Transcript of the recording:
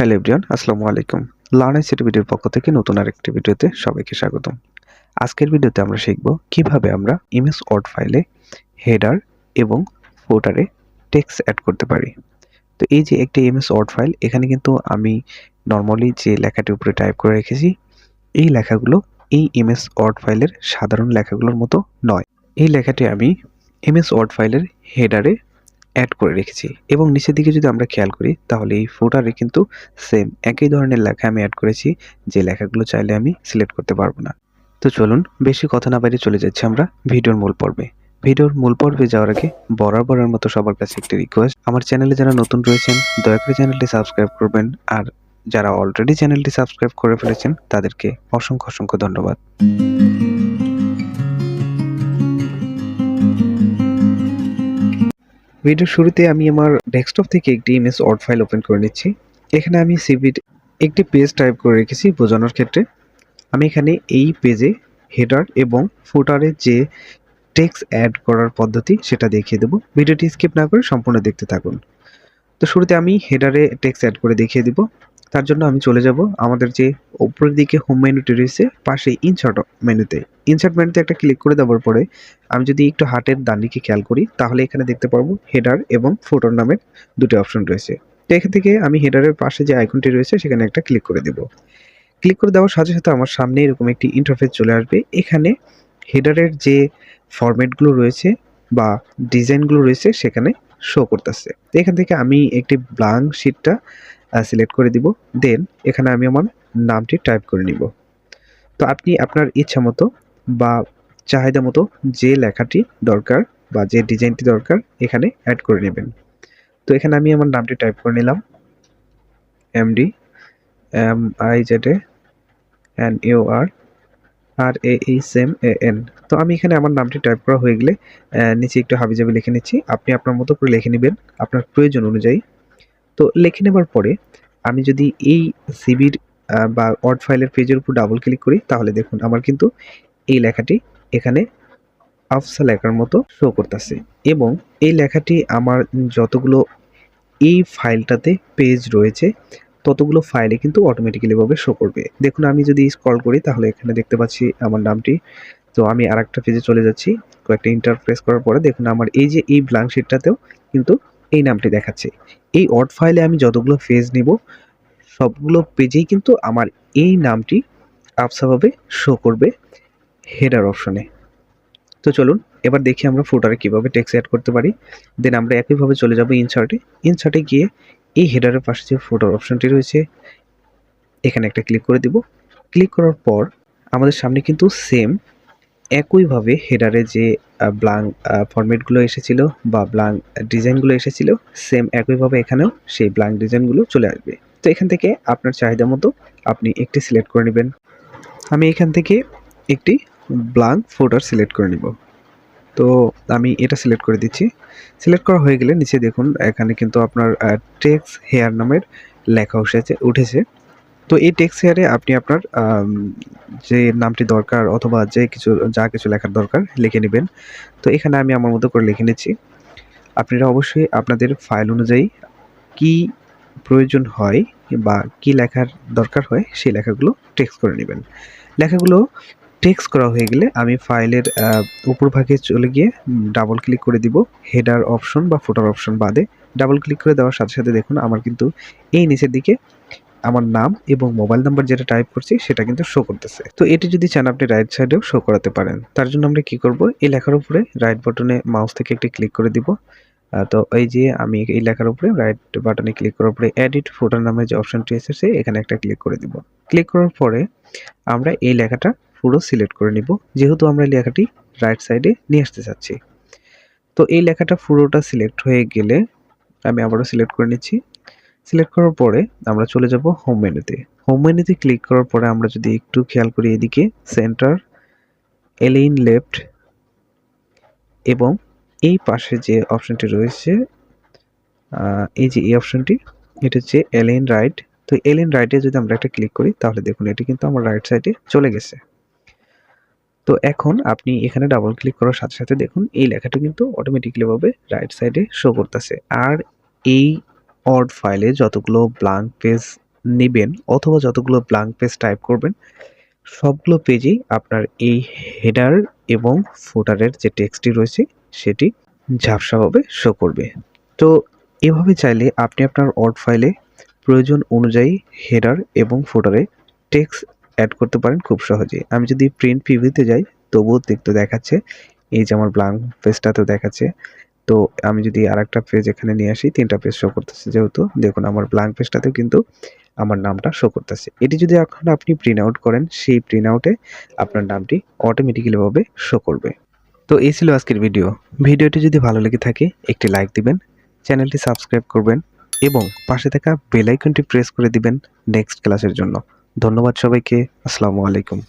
Hello everyone, আসসালামু আলাইকুম। Learn ICT বিডির পক্ষ থেকে নতুন আরেকটি ভিডিওতে সবাইকে স্বাগতম। আজকের ভিডিওতে আমরা শিখব কিভাবে আমরা ইমেজ ওয়ার্ড ফাইলে হেডার এবং ফুটারে টেক্সট অ্যাড করতে পারি। তো এই যে একটি ইমেজ ওয়ার্ড ফাইল, এখানে কিন্তু আমি নরমালি যে লেখাটির উপরে টাইপ করে রেখেছি, এই লেখাগুলো এই ইমেজ ওয়ার্ড ফাইলের সাধারণ লেখাগুলোর মতো নয়। এই লেখাটি আমি ইমেজ ওয়ার্ড ফাইলের হেডারে অ্যাড করে রেখেছি এবং নিচের দিকে যদি আমরা খেয়াল করি তাহলে এই ফুটারে কিন্তু সেম একই ধরনের লেখা আমি অ্যাড করেছি, যে লেখাগুলো চাইলে আমি সিলেক্ট করতে পারবো না। তো চলুন বেশি কথা না বাইরে চলে যাচ্ছি আমরা ভিডিওর মূল পর্বে। ভিডিওর মূল পর্বে যাওয়ার আগে বরাবরের মতো সবার কাছে একটি রিকোয়েস্ট, আমার চ্যানেলে যারা নতুন রয়েছেন দয়া করে চ্যানেলটি সাবস্ক্রাইব করবেন, আর যারা অলরেডি চ্যানেলটি সাবস্ক্রাইব করে ফেলেছেন তাদেরকে অসংখ্য অসংখ্য ধন্যবাদ। ভিডিওর শুরুতে আমি আমার ডেস্কটপ থেকে একটি ইমেজ ওয়ার্ড ফাইল ওপেন করে নিচ্ছি। এখানে আমি সিভির একটি পেজ টাইপ করে রেখেছি বোঝানোর ক্ষেত্রে। আমি এখানে এই পেজে হেডার এবং ফুটারে যে টেক্সট অ্যাড করার পদ্ধতি সেটা দেখিয়ে দেবো। ভিডিওটি স্কিপ না করে সম্পূর্ণ দেখতে থাকুন। তো শুরুতে আমি হেডারে টেক্সট অ্যাড করে দেখিয়ে দিব। তার জন্য আমি চলে যাব আমাদের যে উপরের দিকে হোম মেনুটি রয়েছে, পাশে ইনসার্ট মেনুতে। ইনসার্ট মেনুতে একটা ক্লিক করে দেওয়ার পরে আমি যদি একটু হাতের ডান দিকে খেয়াল করি তাহলে এখানে দেখতে পারবো হেডার এবং ফুটার নামের দুটি অপশন রয়েছে। তো এখান থেকে আমি হেডারের পাশে যে আইকনটি রয়েছে সেখানে একটা ক্লিক করে দেব। ক্লিক করে দেওয়ার সাথে সাথে আমার সামনে এরকম একটি ইন্টারফেস চলে আসবে। এখানে হেডারের যে ফরম্যাটগুলো রয়েছে বা ডিজাইনগুলো রয়েছে সেখানে শো করতেছে। তো এখান থেকে আমি একটি ব্ল্যাঙ্ক শিটটা সিলেক্ট করে দিব। দেন এখানে আমি আমার নামটি টাইপ করে নিব। তো আপনি আপনার ইচ্ছা মতো বা চাহিদা মতো যে লেখাটি দরকার বা যে ডিজাইনটি দরকার এখানে অ্যাড করে নেবেন। তো এখানে আমি আমার নামটি টাইপ করে নিলাম, MD MIZNURRAHMAN। তো আমি এখানে আমার নামটি টাইপ করা হয়ে গেলে নিচে একটু হাবিজাবি লিখে নিচ্ছি। আপনি আপনার মতো করে লিখে নেবেন আপনার প্রয়োজন অনুযায়ী। তো লিখে নেবার পরে আমি যদি এই সিভির বা ওয়ার্ড ফাইলের পেজের উপর ডাবল ক্লিক করি তাহলে দেখুন আমার কিন্তু এই লেখাটি এখানে আফসা লেখার মতো শো করতেছে এবং এই লেখাটি আমার যতগুলো এই ফাইলটাতে পেজ রয়েছে ততগুলো ফাইলে কিন্তু অটোমেটিক্যালি ভাবে শো করবে। দেখুন আমি যদি স্ক্রল করি তাহলে এখানে দেখতে পাচ্ছি আমার নামটি। তো আমি আরেকটা পেজে চলে যাচ্ছি। কয়েকটা এন্টার প্রেস করার পরে দেখুন আমার এই যে এই ব্ল্যাঙ্ক শিটটাতেও কিন্তু এই নামটি দেখাচ্ছে। এই ওয়ার্ড ফাইলে আমি যতগুলো পেজ নিব সবগুলো পেজেই কিন্তু আমার এই নামটি আফসাভাবে শো করবে হেডার অপশনে। তো চলুন এবার দেখি আমরা ফুটারে কিভাবে টেক্সট অ্যাড করতে পারি। দেন আমরা একইভাবে চলে যাব ইনসার্টে গিয়ে এই হেডারের পাশে যে ফুটার অপশনটি রয়েছে এখানে একটা ক্লিক করে দিব। ক্লিক করার পর আমাদের সামনে কিন্তু সেম একইভাবে হেডারে যে ব্ল্যাঙ্ক ফরম্যাটগুলো এসেছিল বা ব্ল্যাঙ্ক ডিজাইনগুলো এসেছিল সেম একইভাবে এখানেও সেই ব্ল্যাঙ্ক ডিজাইনগুলো চলে আসবে। তো এখান থেকে আপনার চাহিদা মতো আপনি একটি সিলেক্ট করে নেবেন। আমি এখান থেকে একটি ব্ল্যাঙ্ক ফুটার সিলেক্ট করে নিব। তো আমি এটা সিলেক্ট করে দিচ্ছি। সিলেক্ট করা হয়ে গেলে নিচে দেখুন এখানে কিন্তু আপনার টেক্সট হেয়ার নামের লেখা উঠেছে। তো এই টেক্সট হেয়ারে আপনি আপনার যে নামটি দরকার অথবা যা কিছু লেখার দরকার লিখে নেবেন। তো এখানে আমি আমার মতো করে লিখে নিচ্ছি। আপনারা অবশ্যই আপনাদের ফাইল অনুযায়ী কি প্রয়োজন হয় বা কি লেখার দরকার হয় সেই লেখাগুলো টেক্সট করে নেবেন। লেখাগুলো টেক্সট করা হয়ে গেলে আমি ফাইলের উপরভাগে চলে গিয়ে ডাবল ক্লিক করে দিব হেডার অপশন বা ফুটার অপশন বাদে। ডাবল ক্লিক করে দেওয়ার সাথে সাথে দেখুন আমার কিন্তু এই নিচের দিকে আমার নাম এবং মোবাইল নাম্বার যেটা টাইপ করছি সেটা কিন্তু শো করতেছে। তো এটি যদি চান আপনি রাইট সাইডেও শো করাতে পারেন। তার জন্য আমরা কি করব, এই লেখার উপরে রাইট বাটনে মাউস থেকে একটি ক্লিক করে দিব। তো এই যে আমি এই লেখার উপরে রাইট বাটনে ক্লিক করার পরে এডিট ফুটার নামে যে অপশনটি এসেছে এখানে একটা ক্লিক করে দিব। ক্লিক করার পরে আমরা এই লেখাটা পুরো সিলেক্ট করে নিব, যেহেতু আমরা এই লেখাটি রাইট সাইডে নিয়ে আসতে চাচ্ছি। তো এই লেখাটা পুরোটা সিলেক্ট হয়ে গেলে আমি আবারও সিলেক্ট করে নিচ্ছি। সিলেক্ট করার পরে আমরা চলে যাব হোম মেনুতে। হোম মেনুতে ক্লিক করার পরে আমরা যদি একটু খেয়াল করি এদিকে সেন্টার, এলাইন লেফট এবং এই পাশে যে অপশনটি রয়েছে এই যে এই অপশনটি এটা হচ্ছে এলাইন রাইট। তো এলাইন রাইটে যদি আমরা একটা ক্লিক করি তাহলে দেখুন এটি কিন্তু আমার রাইট সাইডে চলে গেছে। তো এখন আপনি এখানে ডাবল ক্লিক করার সাথে সাথে দেখুন এই লেখাটা কিন্তু অটোমেটিক্যালি ভাবে রাইট সাইডে শো করতেছে। আর এই ওয়ার্ড ফাইলে যতগুলো ব্ল্যাঙ্ক পেজ নেবেন অথবা যতগুলো ব্ল্যাঙ্ক পেজ টাইপ করবেন সবগুলো পেজেই আপনার এই হেডার এবং ফুটারের যে টেক্সটটি রয়েছে সেটি ঝাপসাভাবে শো করবে। তো এভাবে চাইলে আপনি আপনার ওয়ার্ড ফাইলে প্রয়োজন অনুযায়ী হেডার এবং ফুটারে টেক্সট অ্যাড করতে পারেন খুব সহজেই। আমি যদি প্রিন্ট প্রিভিউতে যাই তবুও দেখতে দেখাচ্ছে, এই যে আমার ব্ল্যাঙ্ক পেজটাতেও দেখাচ্ছে। তো আমি যদি আরেকটা পেজ এখানে নিয়ে আসি, ৩টা পেজ শো করতেছে যেহেতু, দেখুন আমার ব্ল্যাঙ্ক পেজটাতেও কিন্তু আমার নামটা শো করতেছে। এটি যদি এখন আপনি প্রিন্ট আউট করেন, সেই প্রিন্ট আউটে আপনার নামটি অটোমেটিক্যালি ভাবে শো করবে। তো এই ছিল আজকের ভিডিও। ভিডিওটি যদি ভালো লেগে থাকে একটি লাইক দিবেন, চ্যানেলটি সাবস্ক্রাইব করবেন এবং পাশে থাকা বেল আইকনটি প্রেস করে দিবেন নেক্সট ক্লাসের জন্য। ধন্যবাদ সবাইকে। আসসালামু আলাইকুম।